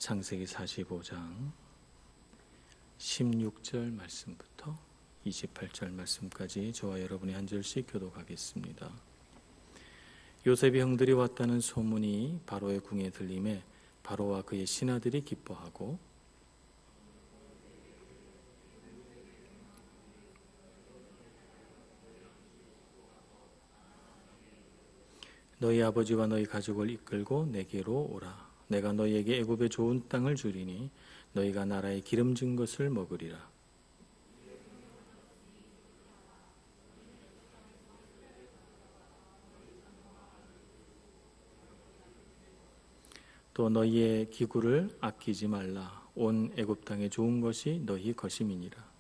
창세기 45장 16절 말씀부터 28절 말씀까지 저와 여러분이 한 절씩 교독하겠습니다. 요셉의 형들이 왔다는 소문이 바로의 궁에 들림에 바로와 그의 신하들이 기뻐하고 너희 아버지와 너희 가족을 이끌고 내게로 오라. 내가 너희에게 애굽의 좋은 땅을 주리니 너희가 나라의 기름진 것을 먹으리라. 또 너희의 기구를 아끼지 말라. 온 애굽 땅에 좋은 것이 너희 것임이니라.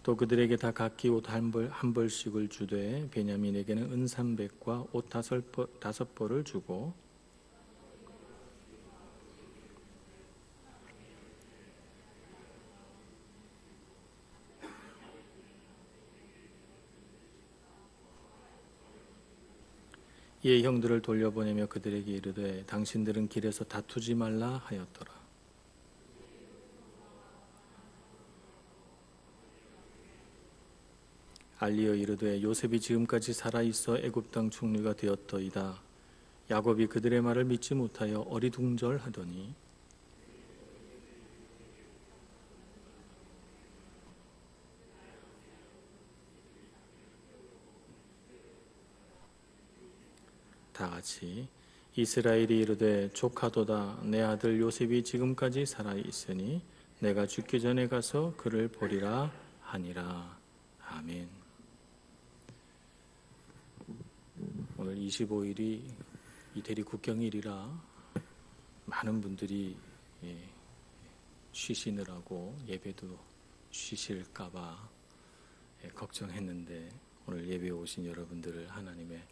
또 그들에게 다 각기 옷 한 벌씩을 주되 베냐민에게는 은 300과 옷 5벌을 주고 이에 형들을 돌려보내며 그들에게 이르되 당신들은 길에서 다투지 말라 하였더라. 알리어 이르되 요셉이 지금까지 살아있어 애굽 땅 총리가 되었더이다. 야곱이 그들의 말을 믿지 못하여 어리둥절하더니 다 같이 이스라엘이 이르되 조카도다. 내 아들 요셉이 지금까지 살아있으니 내가 죽기 전에 가서 그를 보리라 하니라. 아멘. 오늘 25일이 이태리 국경일이라 많은 분들이 쉬시느라고 예배도 쉬실까봐 걱정했는데 오늘 예배에 오신 여러분들을 하나님의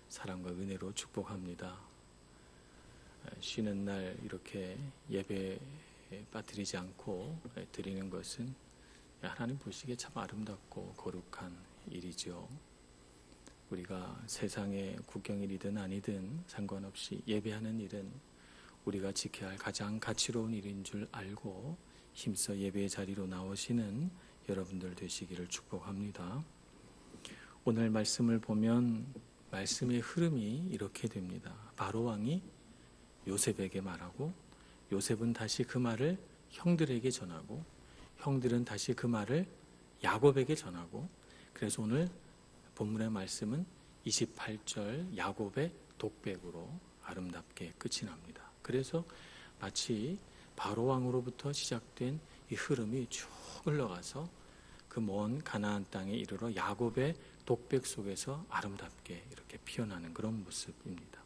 사랑과 은혜로 축복합니다. 쉬는 날 이렇게 예배 빠뜨리지 않고 드리는 것은 하나님 보시기에 참 아름답고 거룩한 일이죠. 우리가 세상의 국경일이든 아니든 상관없이 예배하는 일은 우리가 지켜야 할 가장 가치로운 일인 줄 알고 힘써 예배의 자리로 나오시는 여러분들 되시기를 축복합니다. 오늘 말씀을 보면 말씀의 흐름이 이렇게 됩니다. 바로 왕이 요셉에게 말하고 요셉은 다시 그 말을 형들에게 전하고 형들은 다시 그 말을 야곱에게 전하고 그래서 오늘 본문의 말씀은 28절 야곱의 독백으로 아름답게 끝이 납니다. 그래서 마치 바로 왕으로부터 시작된 이 흐름이 쭉 흘러가서 그 먼 가나안 땅에 이르러 야곱의 독백 속에서 아름답게 이렇게 피어나는 그런 모습입니다.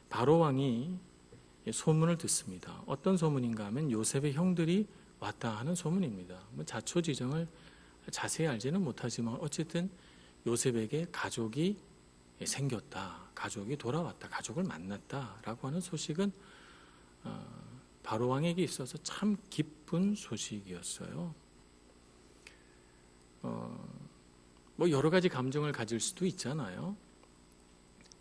바로 왕이 소문을 듣습니다. 어떤 소문인가 하면 요셉의 형들이 왔다 하는 소문입니다. 자초지정을 자세히 알지는 못하지만 어쨌든 요셉에게 가족이 생겼다, 가족이 돌아왔다, 가족을 만났다라고 하는 소식은 바로 왕에게 있어서 참 기쁜 소식이었어요. 여러 가지 감정을 가질 수도 있잖아요.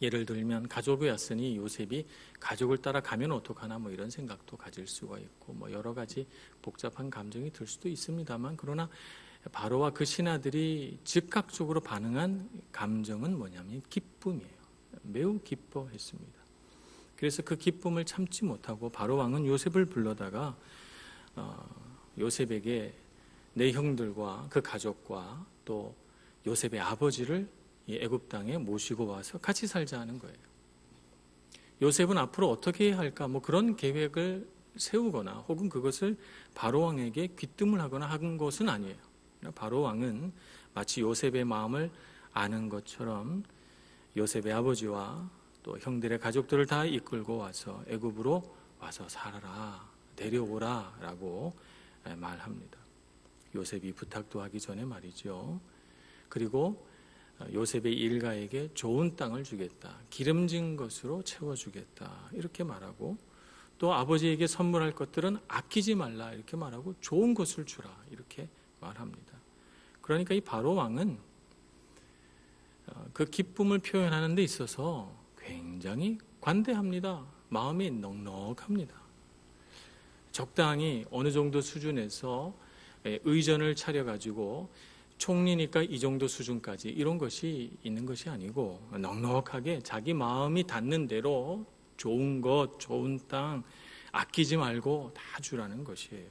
예를 들면 가족이 왔으니 요셉이 가족을 따라 가면 어떡하나 이런 생각도 가질 수가 있고 여러 가지 복잡한 감정이 들 수도 있습니다만 그러나 바로와 그 신하들이 즉각적으로 반응한 감정은 뭐냐면 기쁨이에요. 매우 기뻐했습니다. 그래서 그 기쁨을 참지 못하고 바로 왕은 요셉을 불러다가 요셉에게 내 형들과 그 가족과 또 요셉의 아버지를 이 애굽 땅에 모시고 와서 같이 살자 하는 거예요. 요셉은 앞으로 어떻게 해야 할까 그런 계획을 세우거나 혹은 그것을 바로 왕에게 귀뜸을 하거나 한 것은 아니에요. 바로 왕은 마치 요셉의 마음을 아는 것처럼 요셉의 아버지와 또 형들의 가족들을 다 이끌고 와서 애굽으로 와서 살아라, 데려오라 라고 말합니다. 요셉이 부탁도 하기 전에 말이죠. 그리고 요셉의 일가에게 좋은 땅을 주겠다, 기름진 것으로 채워주겠다 이렇게 말하고 또 아버지에게 선물할 것들은 아끼지 말라 이렇게 말하고 좋은 것을 주라 이렇게 말합니다. 그러니까 이 바로 왕은 그 기쁨을 표현하는 데 있어서 굉장히 관대합니다. 마음이 넉넉합니다. 적당히 어느 정도 수준에서 의전을 차려가지고 총리니까 이 정도 수준까지 이런 것이 있는 것이 아니고 넉넉하게 자기 마음이 닿는 대로 좋은 것, 좋은 땅 아끼지 말고 다 주라는 것이에요.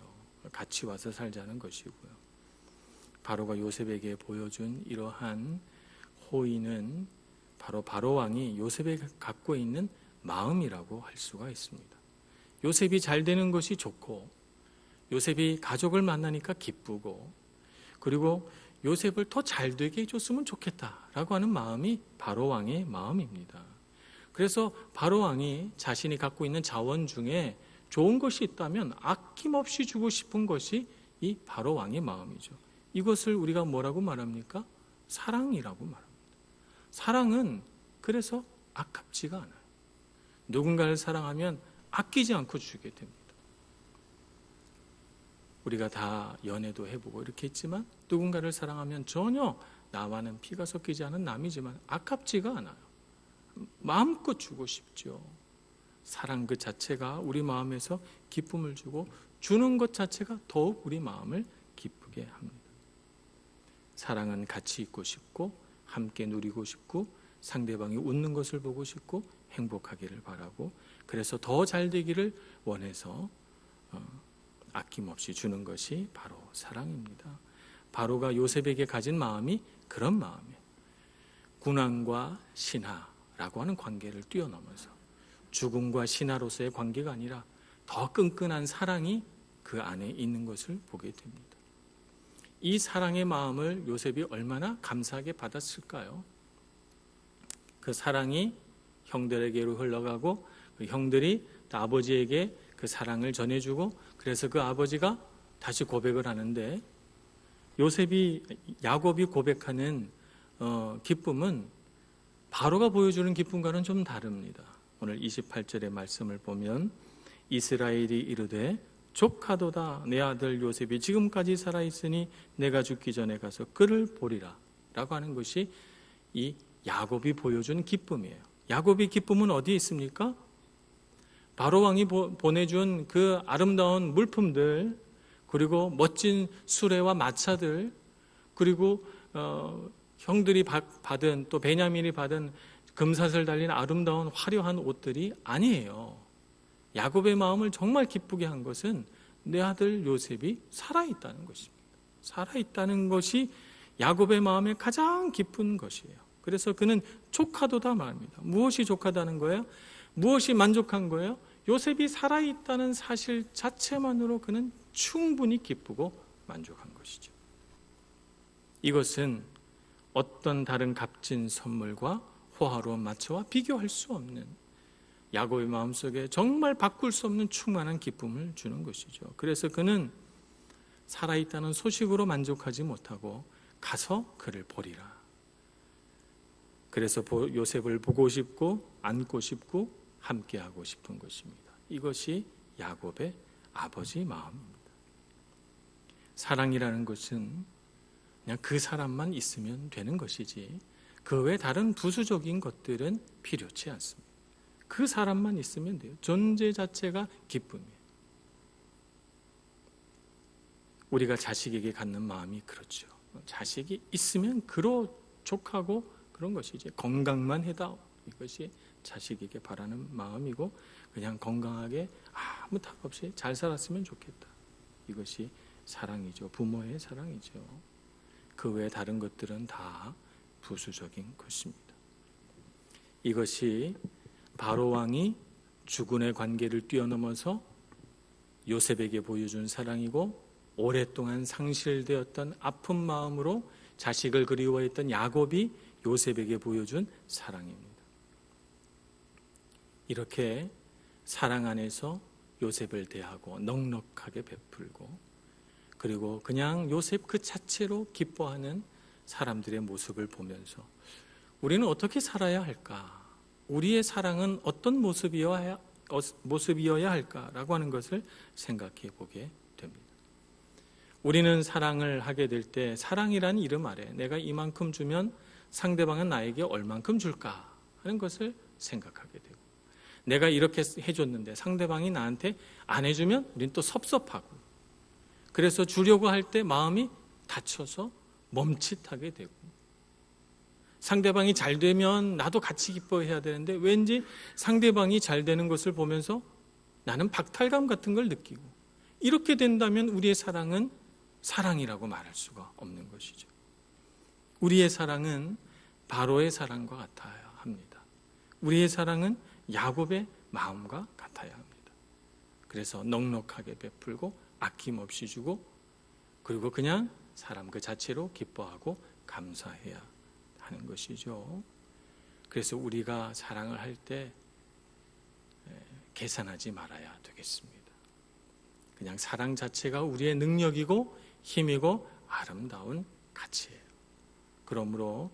같이 와서 살자는 것이고요. 바로가 요셉에게 보여준 이러한 호의는 바로 바로왕이 요셉이 갖고 있는 마음이라고 할 수가 있습니다. 요셉이 잘 되는 것이 좋고 요셉이 가족을 만나니까 기쁘고 그리고 요셉을 더 잘 되게 해줬으면 좋겠다라고 하는 마음이 바로왕의 마음입니다. 그래서 바로왕이 자신이 갖고 있는 자원 중에 좋은 것이 있다면 아낌없이 주고 싶은 것이 이 바로왕의 마음이죠. 이것을 우리가 뭐라고 말합니까? 사랑이라고 말합니다. 사랑은 그래서 아깝지가 않아요. 누군가를 사랑하면 아끼지 않고 주게 됩니다. 우리가 다 연애도 해보고 이렇게 했지만 누군가를 사랑하면 전혀 나와는 피가 섞이지 않은 남이지만 아깝지가 않아요. 마음껏 주고 싶죠. 사랑 그 자체가 우리 마음에서 기쁨을 주고 주는 것 자체가 더욱 우리 마음을 기쁘게 합니다. 사랑은 같이 있고 싶고 함께 누리고 싶고 상대방이 웃는 것을 보고 싶고 행복하기를 바라고 그래서 더 잘 되기를 원해서 아낌없이 주는 것이 바로 사랑입니다. 바로가 요셉에게 가진 마음이 그런 마음이에요. 군왕과 신하라고 하는 관계를 뛰어넘어서 죽음과 신하로서의 관계가 아니라 더 끈끈한 사랑이 그 안에 있는 것을 보게 됩니다. 이 사랑의 마음을 요셉이 얼마나 감사하게 받았을까요? 그 사랑이 형들에게로 흘러가고 그 형들이 아버지에게 그 사랑을 전해주고 그래서 그 아버지가 다시 고백을 하는데 야곱이 고백하는 기쁨은 바로가 보여주는 기쁨과는 좀 다릅니다. 오늘 28절의 말씀을 보면 이스라엘이 이르되 족하도다 내 아들 요셉이 지금까지 살아있으니 내가 죽기 전에 가서 그를 보리라 라고 하는 것이 이 야곱이 보여준 기쁨이에요. 야곱의 기쁨은 어디에 있습니까? 바로왕이 보내준 그 아름다운 물품들 그리고 멋진 수레와 마차들 그리고 형들이 받은 또 베냐민이 받은 금사슬 달린 아름다운 화려한 옷들이 아니에요. 야곱의 마음을 정말 기쁘게 한 것은 내 아들 요셉이 살아있다는 것입니다. 살아있다는 것이 야곱의 마음에 가장 기쁜 것이에요. 그래서 그는 족하도다 말합니다. 무엇이 족하다는 거예요? 무엇이 만족한 거예요? 요셉이 살아있다는 사실 자체만으로 그는 충분히 기쁘고 만족한 것이죠. 이것은 어떤 다른 값진 선물과 호화로운 마차와 비교할 수 없는 야곱의 마음속에 정말 바꿀 수 없는 충만한 기쁨을 주는 것이죠. 그래서 그는 살아있다는 소식으로 만족하지 못하고 가서 그를 보리라. 그래서 요셉을 보고 싶고 안고 싶고 함께하고 싶은 것입니다. 이것이 야곱의 아버지 마음입니다. 사랑이라는 것은 그냥 그 사람만 있으면 되는 것이지 그 외 다른 부수적인 것들은 필요치 않습니다. 그 사람만 있으면 돼요. 존재 자체가 기쁨이에요. 우리가 자식에게 갖는 마음이 그렇죠. 자식이 있으면 그로 족하고 그런 것이지 건강만 해다 이것이 자식에게 바라는 마음이고 그냥 건강하게 아무 탑 없이 잘 살았으면 좋겠다. 이것이 사랑이죠. 부모의 사랑이죠. 그 외 다른 것들은 다 부수적인 것입니다. 이것이 바로왕이 주군의 관계를 뛰어넘어서 요셉에게 보여준 사랑이고 오랫동안 상실되었던 아픈 마음으로 자식을 그리워했던 야곱이 요셉에게 보여준 사랑입니다. 이렇게 사랑 안에서 요셉을 대하고 넉넉하게 베풀고 그리고 그냥 요셉 그 자체로 기뻐하는 사람들의 모습을 보면서 우리는 어떻게 살아야 할까? 우리의 사랑은 어떤 모습이어야 할까라고 하는 것을 생각해 보게 됩니다. 우리는 사랑을 하게 될 때 사랑이라는 이름 아래 내가 이만큼 주면 상대방은 나에게 얼만큼 줄까 하는 것을 생각하게 되고, 내가 이렇게 해줬는데 상대방이 나한테 안 해주면 우린 또 섭섭하고, 그래서 주려고 할 때 마음이 다쳐서 멈칫하게 되고, 상대방이 잘 되면 나도 같이 기뻐해야 되는데 왠지 상대방이 잘 되는 것을 보면서 나는 박탈감 같은 걸 느끼고, 이렇게 된다면 우리의 사랑은 사랑이라고 말할 수가 없는 것이죠. 우리의 사랑은 바로의 사랑과 같아야 합니다. 우리의 사랑은 야곱의 마음과 같아야 합니다. 그래서 넉넉하게 베풀고 아낌없이 주고, 그리고 그냥 사람 그 자체로 기뻐하고 감사해야 하는 것이죠. 그래서 우리가 사랑을 할 때 계산하지 말아야 되겠습니다. 그냥 사랑 자체가 우리의 능력이고 힘이고 아름다운 가치예요. 그러므로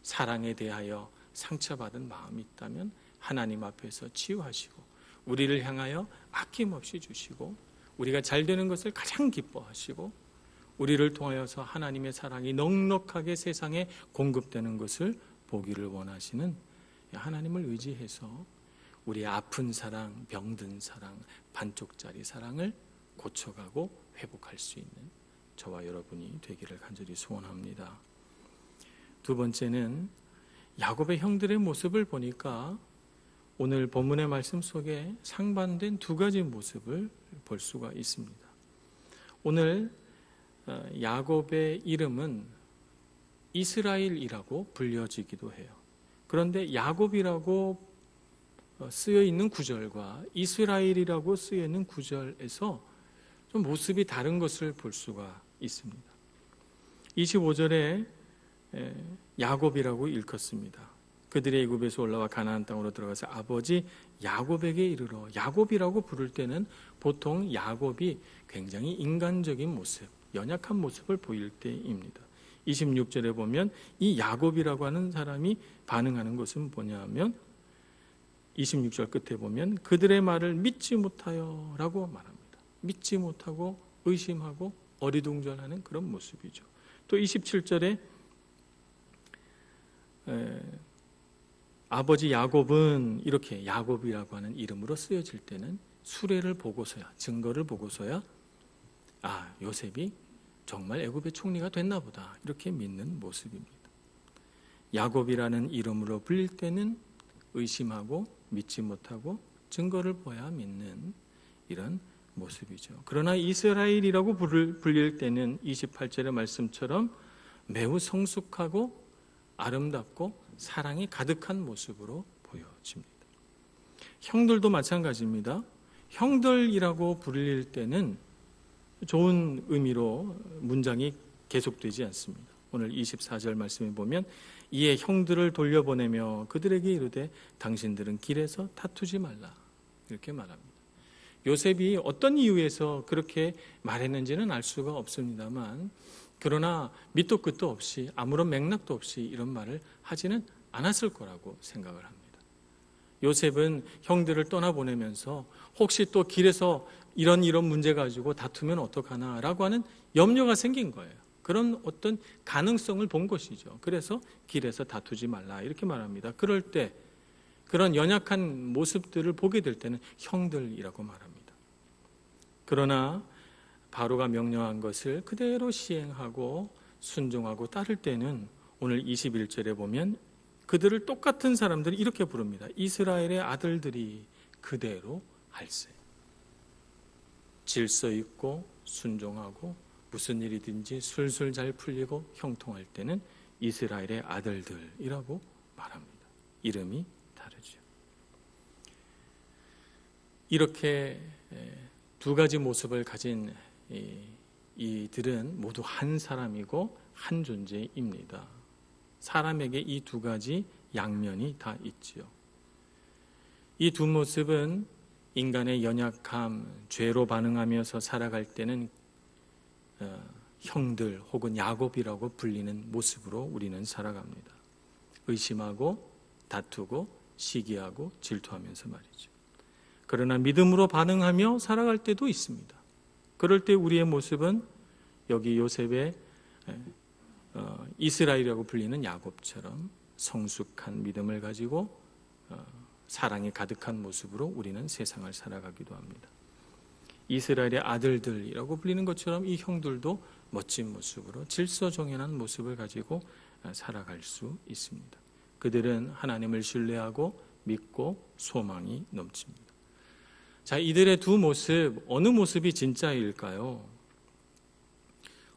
사랑에 대하여 상처받은 마음이 있다면 하나님 앞에서 치유하시고, 우리를 향하여 아낌없이 주시고, 우리가 잘 되는 것을 가장 기뻐하시고, 우리를 통하여서 하나님의 사랑이 넉넉하게 세상에 공급되는 것을 보기를 원하시는 하나님을 의지해서 우리의 아픈 사랑, 병든 사랑, 반쪽짜리 사랑을 고쳐가고 회복할 수 있는 저와 여러분이 되기를 간절히 소원합니다. 두 번째는 야곱의 형들의 모습을 보니까 오늘 본문의 말씀 속에 상반된 두 가지 모습을 볼 수가 있습니다. 오늘 야곱의 이름은 이스라엘이라고 불려지기도 해요. 그런데 야곱이라고 쓰여 있는 구절과 이스라엘이라고 쓰여 있는 구절에서 좀 모습이 다른 것을 볼 수가 있습니다. 25절에 야곱이라고 읽었습니다. 그들의 애굽에서 올라와 가나안 땅으로 들어가서 아버지 야곱에게 이르러, 야곱이라고 부를 때는 보통 야곱이 굉장히 인간적인 모습, 연약한 모습을 보일 때입니다. 26절에 보면 이 야곱이라고 하는 사람이 반응하는 것은 뭐냐면 26절 끝에 보면 그들의 말을 믿지 못하여 라고 말합니다. 믿지 못하고 의심하고 어리둥절하는 그런 모습이죠. 또 27절에 아버지 야곱은 이렇게 야곱이라고 하는 이름으로 쓰여질 때는 수레를 보고서야, 증거를 보고서야 요셉이 정말 애굽의 총리가 됐나 보다 이렇게 믿는 모습입니다. 야곱이라는 이름으로 불릴 때는 의심하고 믿지 못하고 증거를 보야 믿는 이런 모습이죠. 그러나 이스라엘이라고 불릴 때는 28절의 말씀처럼 매우 성숙하고 아름답고 사랑이 가득한 모습으로 보여집니다. 형들도 마찬가지입니다. 형들이라고 불릴 때는 좋은 의미로 문장이 계속되지 않습니다. 오늘 24절 말씀에 보면 이에 형들을 돌려보내며 그들에게 이르되 당신들은 길에서 다투지 말라 이렇게 말합니다. 요셉이 어떤 이유에서 그렇게 말했는지는 알 수가 없습니다만, 그러나 밑도 끝도 없이 아무런 맥락도 없이 이런 말을 하지는 않았을 거라고 생각을 합니다. 요셉은 형들을 떠나보내면서 혹시 또 길에서 이런 문제 가지고 다투면 어떡하나라고 하는 염려가 생긴 거예요. 그런 어떤 가능성을 본 것이죠. 그래서 길에서 다투지 말라 이렇게 말합니다. 그럴 때 그런 연약한 모습들을 보게 될 때는 형들이라고 말합니다. 그러나 바로가 명령한 것을 그대로 시행하고 순종하고 따를 때는 오늘 21절에 보면 그들을 똑같은 사람들이 이렇게 부릅니다. 이스라엘의 아들들이 그대로 할세. 질서 있고 순종하고 무슨 일이든지 술술 잘 풀리고 형통할 때는 이스라엘의 아들들이라고 말합니다. 이름이 다르죠. 이렇게 두 가지 모습을 가진 이들은 모두 한 사람이고 한 존재입니다. 사람에게 이 두 가지 양면이 다 있지요. 이 두 모습은 인간의 연약함, 죄로 반응하면서 살아갈 때는 형들 혹은 야곱이라고 불리는 모습으로 우리는 살아갑니다. 의심하고 다투고 시기하고 질투하면서 말이죠. 그러나 믿음으로 반응하며 살아갈 때도 있습니다. 그럴 때 우리의 모습은 여기 요셉의 이스라엘이라고 불리는 야곱처럼 성숙한 믿음을 가지고 사랑이 가득한 모습으로 우리는 세상을 살아가기도 합니다. 이스라엘의 아들들이라고 불리는 것처럼 이 형들도 멋진 모습으로 질서정연한 모습을 가지고 살아갈 수 있습니다. 그들은 하나님을 신뢰하고 믿고 소망이 넘칩니다. 자, 이들의 두 모습, 어느 모습이 진짜일까요?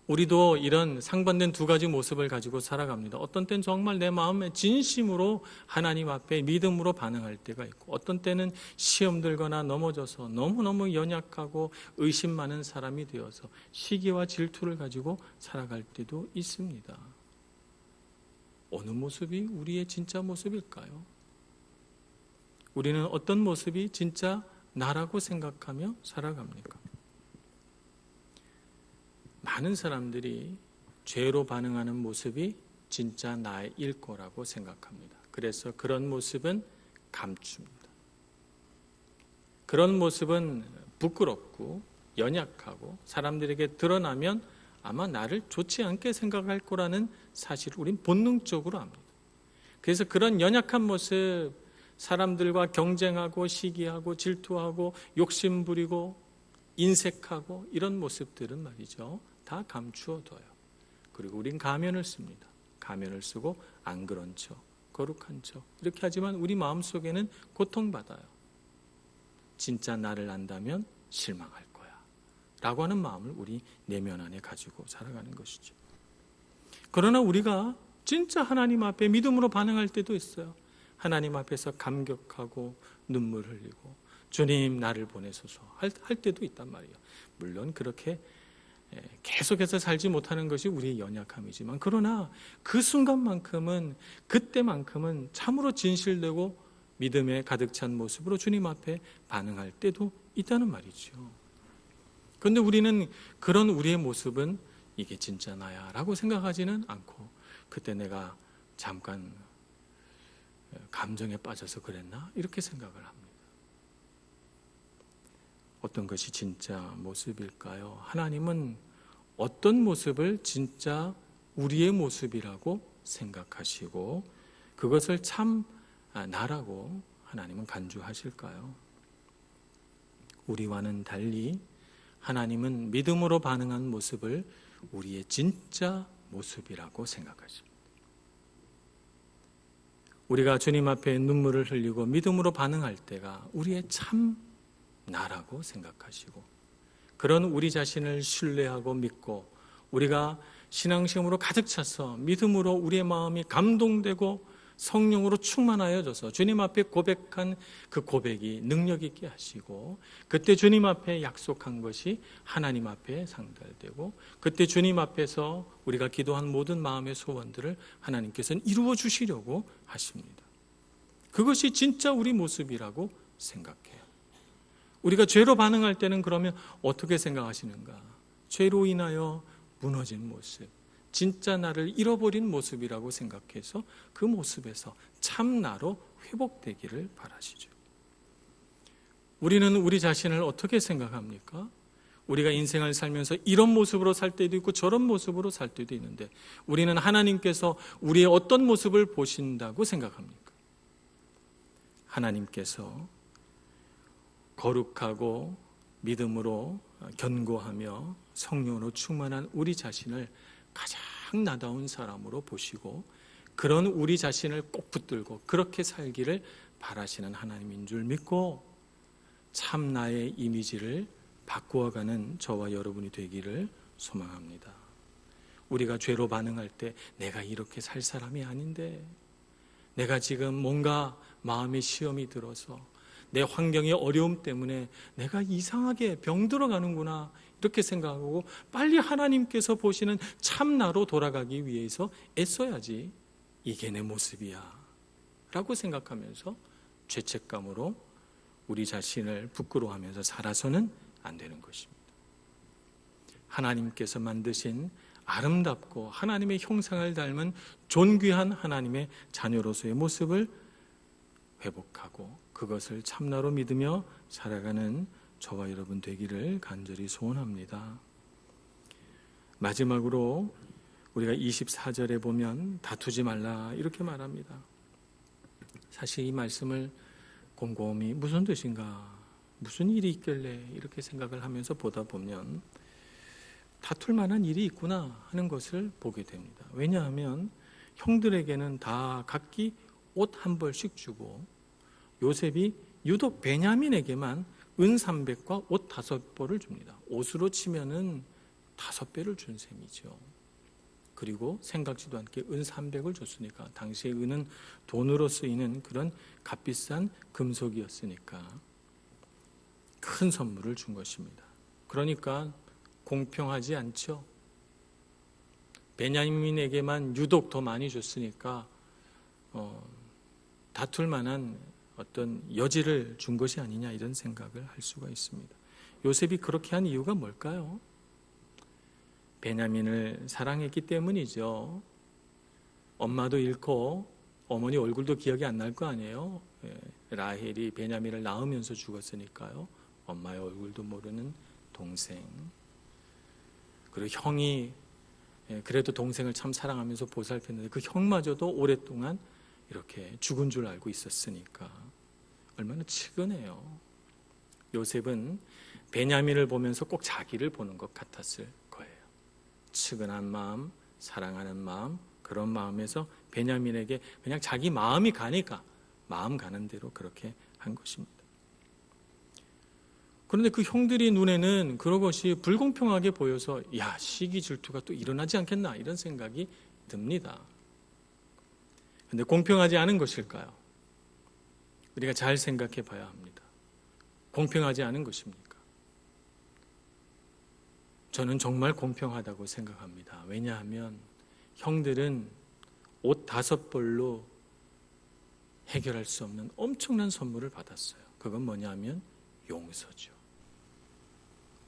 우리도 이런 상반된 두 가지 모습을 가지고 살아갑니다. 어떤 때는 정말 내 마음에 진심으로 하나님 앞에 믿음으로 반응할 때가 있고, 어떤 때는 시험 들거나 넘어져서 너무너무 연약하고 의심 많은 사람이 되어서 시기와 질투를 가지고 살아갈 때도 있습니다. 어느 모습이 우리의 진짜 모습일까요? 우리는 어떤 모습이 진짜 나라고 생각하며 살아갑니까? 많은 사람들이 죄로 반응하는 모습이 진짜 나일 거라고 생각합니다. 그래서 그런 모습은 감춥니다. 그런 모습은 부끄럽고 연약하고 사람들에게 드러나면 아마 나를 좋지 않게 생각할 거라는 사실을 우린 본능적으로 압니다. 그래서 그런 연약한 모습, 사람들과 경쟁하고 시기하고 질투하고 욕심부리고 인색하고 이런 모습들은 말이죠, 다 감추어둬요. 그리고 우린 가면을 씁니다. 가면을 쓰고 안 그런 척, 거룩한 척 이렇게 하지만 우리 마음속에는 고통받아요. 진짜 나를 안다면 실망할 거야 라고 하는 마음을 우리 내면 안에 가지고 살아가는 것이죠. 그러나 우리가 진짜 하나님 앞에 믿음으로 반응할 때도 있어요. 하나님 앞에서 감격하고 눈물 흘리고 주님 나를 보내소서 할 때도 있단 말이에요. 물론 그렇게 계속해서 살지 못하는 것이 우리의 연약함이지만, 그러나 그 순간만큼은, 그때만큼은 참으로 진실되고 믿음에 가득 찬 모습으로 주님 앞에 반응할 때도 있다는 말이죠. 그런데 우리는 그런 우리의 모습은 이게 진짜 나야 라고 생각하지는 않고, 그때 내가 잠깐 감정에 빠져서 그랬나? 이렇게 생각을 합니다. 어떤 것이 진짜 모습일까요? 하나님은 어떤 모습을 진짜 우리의 모습이라고 생각하시고 그것을 참 나라고 하나님은 간주하실까요? 우리와는 달리 하나님은 믿음으로 반응한 모습을 우리의 진짜 모습이라고 생각하십니다. 우리가 주님 앞에 눈물을 흘리고 믿음으로 반응할 때가 우리의 참 나라고 생각하시고, 그런 우리 자신을 신뢰하고 믿고 우리가 신앙심으로 가득 차서 믿음으로 우리의 마음이 감동되고 성령으로 충만하여져서 주님 앞에 고백한 그 고백이 능력 있게 하시고, 그때 주님 앞에 약속한 것이 하나님 앞에 상달되고, 그때 주님 앞에서 우리가 기도한 모든 마음의 소원들을 하나님께서는 이루어 주시려고 하십니다. 그것이 진짜 우리 모습이라고 생각해요. 우리가 죄로 반응할 때는 그러면 어떻게 생각하시는가? 죄로 인하여 무너진 모습, 진짜 나를 잃어버린 모습이라고 생각해서 그 모습에서 참 나로 회복되기를 바라시죠. 우리는 우리 자신을 어떻게 생각합니까? 우리가 인생을 살면서 이런 모습으로 살 때도 있고 저런 모습으로 살 때도 있는데, 우리는 하나님께서 우리의 어떤 모습을 보신다고 생각합니까? 하나님께서 거룩하고 믿음으로 견고하며 성령으로 충만한 우리 자신을 가장 나다운 사람으로 보시고, 그런 우리 자신을 꼭 붙들고 그렇게 살기를 바라시는 하나님인 줄 믿고 참 나의 이미지를 바꾸어가는 저와 여러분이 되기를 소망합니다. 우리가 죄로 반응할 때 내가 이렇게 살 사람이 아닌데, 내가 지금 뭔가 마음의 시험이 들어서 내 환경의 어려움 때문에 내가 이상하게 병들어가는구나 이렇게 생각하고 빨리 하나님께서 보시는 참나로 돌아가기 위해서 애써야지, 이게 내 모습이야 라고 생각하면서 죄책감으로 우리 자신을 부끄러워하면서 살아서는 안 되는 것입니다. 하나님께서 만드신 아름답고 하나님의 형상을 닮은 존귀한 하나님의 자녀로서의 모습을 회복하고 그것을 참나로 믿으며 살아가는 저와 여러분 되기를 간절히 소원합니다. 마지막으로 우리가 24절에 보면 다투지 말라 이렇게 말합니다. 사실 이 말씀을 곰곰이 무슨 뜻인가, 무슨 일이 있길래 이렇게 생각을 하면서 보다 보면 다툴 만한 일이 있구나 하는 것을 보게 됩니다. 왜냐하면 형들에게는 다 각기 옷 한 벌씩 주고 요셉이 유독 베냐민에게만 은 300과 옷 5벌을 줍니다. 옷으로 치면은 5배를 준 셈이죠. 그리고 생각지도 않게 은 300을 줬으니까, 당시에 은은 돈으로 쓰이는 그런 값비싼 금속이었으니까 큰 선물을 준 것입니다. 그러니까 공평하지 않죠. 베냐민에게만 유독 더 많이 줬으니까 다툴 만한 어떤 여지를 준 것이 아니냐 이런 생각을 할 수가 있습니다. 요셉이 그렇게 한 이유가 뭘까요? 베냐민을 사랑했기 때문이죠. 엄마도 잃고 어머니 얼굴도 기억이 안 날 거 아니에요. 라헬이 베냐민을 낳으면서 죽었으니까요. 엄마의 얼굴도 모르는 동생. 그리고 형이 그래도 동생을 참 사랑하면서 보살폈는데 그 형마저도 오랫동안 이렇게 죽은 줄 알고 있었으니까 얼마나 측은해요. 요셉은 베냐민을 보면서 꼭 자기를 보는 것 같았을 거예요. 측은한 마음, 사랑하는 마음, 그런 마음에서 베냐민에게 그냥 자기 마음이 가니까 마음 가는 대로 그렇게 한 것입니다. 그런데 그 형들이 눈에는 그런 것이 불공평하게 보여서 야, 시기 질투가 또 일어나지 않겠나 이런 생각이 듭니다. 그런데 공평하지 않은 것일까요? 우리가 잘 생각해 봐야 합니다. 공평하지 않은 것입니까? 저는 정말 공평하다고 생각합니다. 왜냐하면 형들은 옷 5벌로 해결할 수 없는 엄청난 선물을 받았어요. 그건 뭐냐면 용서죠.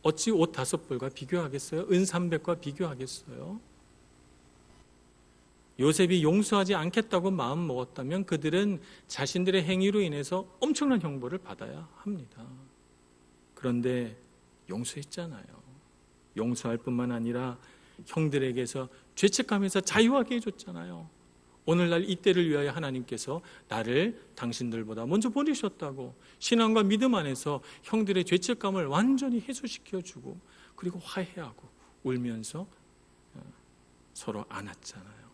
어찌 옷 5벌과 비교하겠어요? 은 300과 비교하겠어요? 요셉이 용서하지 않겠다고 마음 먹었다면 그들은 자신들의 행위로 인해서 엄청난 형벌을 받아야 합니다. 그런데 용서했잖아요. 용서할 뿐만 아니라 형들에게서 죄책감에서 자유하게 해줬잖아요. 오늘날 이때를 위하여 하나님께서 나를 당신들보다 먼저 보내셨다고 신앙과 믿음 안에서 형들의 죄책감을 완전히 해소시켜주고 그리고 화해하고 울면서 서로 안았잖아요.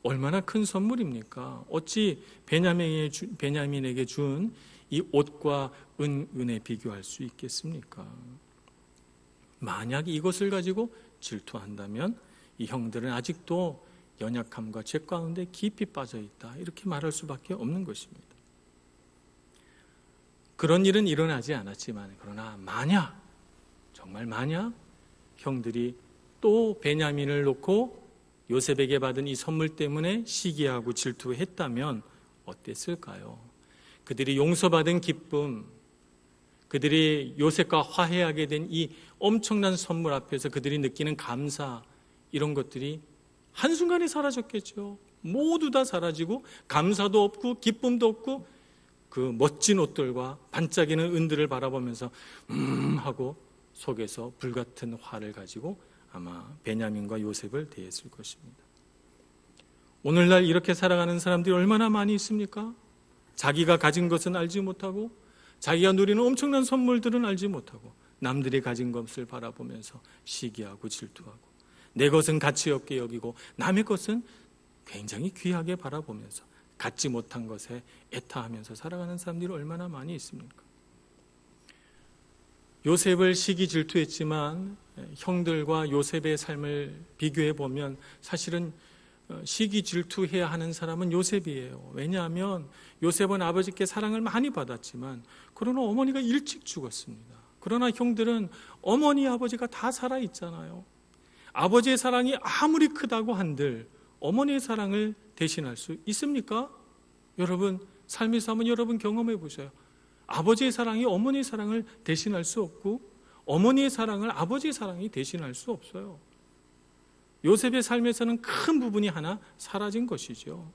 얼마나 큰 선물입니까? 어찌 베냐민에게 준 이 옷과 은에 비교할 수 있겠습니까? 만약 이것을 가지고 질투한다면 이 형들은 아직도 연약함과 죄 가운데 깊이 빠져 있다. 이렇게 말할 수밖에 없는 것입니다. 그런 일은 일어나지 않았지만 그러나 만약 정말 만약 형들이 또 베냐민을 놓고 요셉에게 받은 이 선물 때문에 시기하고 질투했다면 어땠을까요? 그들이 용서받은 기쁨, 그들이 요셉과 화해하게 된 이 엄청난 선물 앞에서 그들이 느끼는 감사, 이런 것들이 한순간에 사라졌겠죠. 모두 다 사라지고 감사도 없고 기쁨도 없고 그 멋진 옷들과 반짝이는 은들을 바라보면서 하고 속에서 불같은 화를 가지고 아마 베냐민과 요셉을 대했을 것입니다. 오늘날 이렇게 살아가는 사람들이 얼마나 많이 있습니까? 자기가 가진 것은 알지 못하고 자기가 누리는 엄청난 선물들은 알지 못하고 남들이 가진 것을 바라보면서 시기하고 질투하고 내 것은 가치 없게 여기고 남의 것은 굉장히 귀하게 바라보면서 갖지 못한 것에 애타하면서 살아가는 사람들이 얼마나 많이 있습니까? 요셉을 시기 질투했지만 형들과 요셉의 삶을 비교해 보면 사실은 시기 질투해야 하는 사람은 요셉이에요. 왜냐하면 요셉은 아버지께 사랑을 많이 받았지만 그러나 어머니가 일찍 죽었습니다. 그러나 형들은 어머니 아버지가 다 살아있잖아요. 아버지의 사랑이 아무리 크다고 한들 어머니의 사랑을 대신할 수 있습니까? 여러분 삶에서 한번 여러분 경험해 보세요. 아버지의 사랑이 어머니의 사랑을 대신할 수 없고 어머니의 사랑을 아버지의 사랑이 대신할 수 없어요. 요셉의 삶에서는 큰 부분이 하나 사라진 것이죠.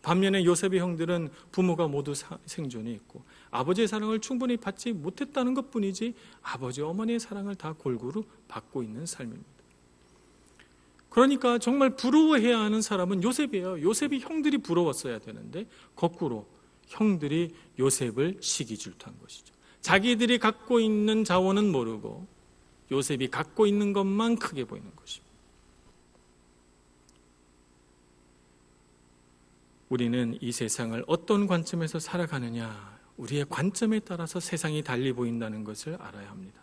반면에 요셉의 형들은 부모가 모두 생존해 있고 아버지의 사랑을 충분히 받지 못했다는 것뿐이지 아버지 어머니의 사랑을 다 골고루 받고 있는 삶입니다. 그러니까 정말 부러워해야 하는 사람은 요셉이에요. 요셉이 형들이 부러웠어야 되는데 거꾸로 형들이 요셉을 시기질투한 것이죠. 자기들이 갖고 있는 자원은 모르고 요셉이 갖고 있는 것만 크게 보이는 것입니다. 우리는 이 세상을 어떤 관점에서 살아가느냐, 우리의 관점에 따라서 세상이 달리 보인다는 것을 알아야 합니다.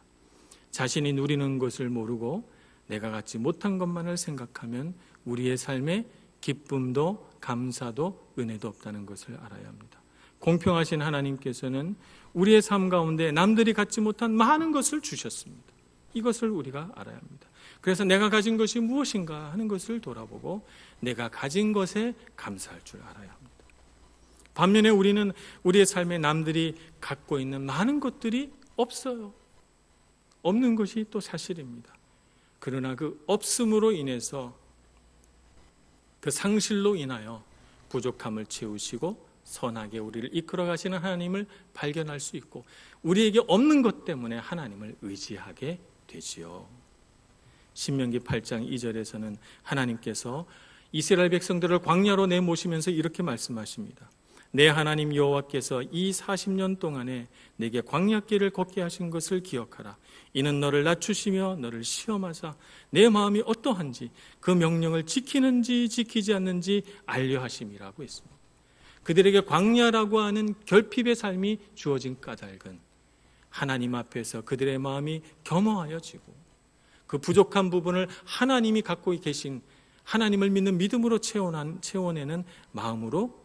자신이 누리는 것을 모르고 내가 갖지 못한 것만을 생각하면 우리의 삶에 기쁨도 감사도 은혜도 없다는 것을 알아야 합니다. 공평하신 하나님께서는 우리의 삶 가운데 남들이 갖지 못한 많은 것을 주셨습니다. 이것을 우리가 알아야 합니다. 그래서 내가 가진 것이 무엇인가 하는 것을 돌아보고 내가 가진 것에 감사할 줄 알아야 합니다. 반면에 우리는 우리의 삶에 남들이 갖고 있는 많은 것들이 없어요. 없는 것이 또 사실입니다. 그러나 그 없음으로 인해서 그 상실로 인하여 부족함을 채우시고 선하게 우리를 이끌어 가시는 하나님을 발견할 수 있고 우리에게 없는 것 때문에 하나님을 의지하게 되지요. 신명기 8장 2절에서는 하나님께서 이스라엘 백성들을 광야로 내모시면서 이렇게 말씀하십니다. 내 하나님 여호와께서 이 40년 동안에 내게 광야길을 걷게 하신 것을 기억하라. 이는 너를 낮추시며 너를 시험하사 내 마음이 어떠한지 그 명령을 지키는지 지키지 않는지 알려 하심이라고 했습니다. 그들에게 광야라고 하는 결핍의 삶이 주어진 까닭은 하나님 앞에서 그들의 마음이 겸허하여지고 그 부족한 부분을 하나님이 갖고 계신 하나님을 믿는 믿음으로 채워내는 마음으로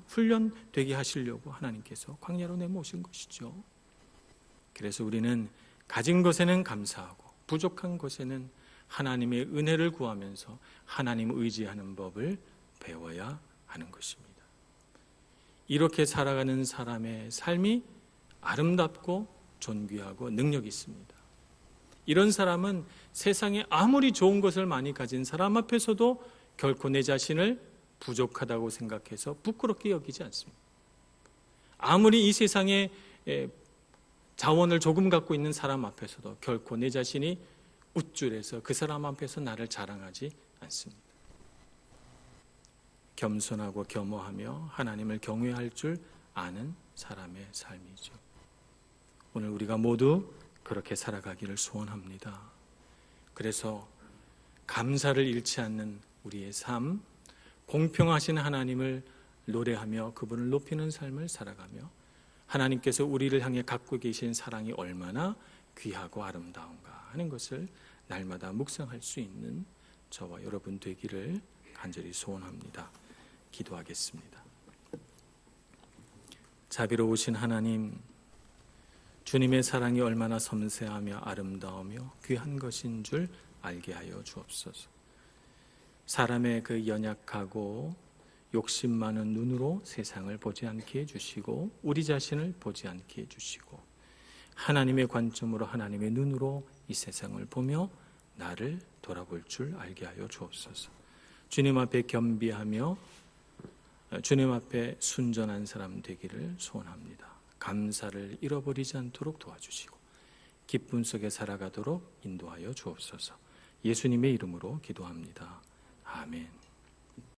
훈련되게 하시려고 하나님께서 광야로 내모신 것이죠. 그래서 우리는 가진 것에는 감사하고 부족한 것에는 하나님의 은혜를 구하면서 하나님을 의지하는 법을 배워야 하는 것입니다. 이렇게 살아가는 사람의 삶이 아름답고 존귀하고 능력이 있습니다. 이런 사람은 세상에 아무리 좋은 것을 많이 가진 사람 앞에서도 결코 내 자신을 부족하다고 생각해서 부끄럽게 여기지 않습니다. 아무리 이 세상에 자원을 조금 갖고 있는 사람 앞에서도 결코 내 자신이 우쭐해서 그 사람 앞에서 나를 자랑하지 않습니다. 겸손하고 겸허하며 하나님을 경외할 줄 아는 사람의 삶이죠. 오늘 우리가 모두 그렇게 살아가기를 소원합니다. 그래서 감사를 잃지 않는 우리의 삶, 공평하신 하나님을 노래하며 그분을 높이는 삶을 살아가며 하나님께서 우리를 향해 갖고 계신 사랑이 얼마나 귀하고 아름다운가 하는 것을 날마다 묵상할 수 있는 저와 여러분 되기를 간절히 소원합니다. 기도하겠습니다. 자비로우신 하나님, 주님의 사랑이 얼마나 섬세하며 아름다우며 귀한 것인 줄 알게 하여 주옵소서. 사람의 그 연약하고 욕심 많은 눈으로 세상을 보지 않게 해주시고 우리 자신을 보지 않게 해주시고 하나님의 관점으로 하나님의 눈으로 이 세상을 보며 나를 돌아볼 줄 알게 하여 주옵소서. 주님 앞에 겸비하며 주님 앞에 순전한 사람 되기를 소원합니다. 감사를 잃어버리지 않도록 도와주시고 기쁨 속에 살아가도록 인도하여 주옵소서. 예수님의 이름으로 기도합니다. 아멘.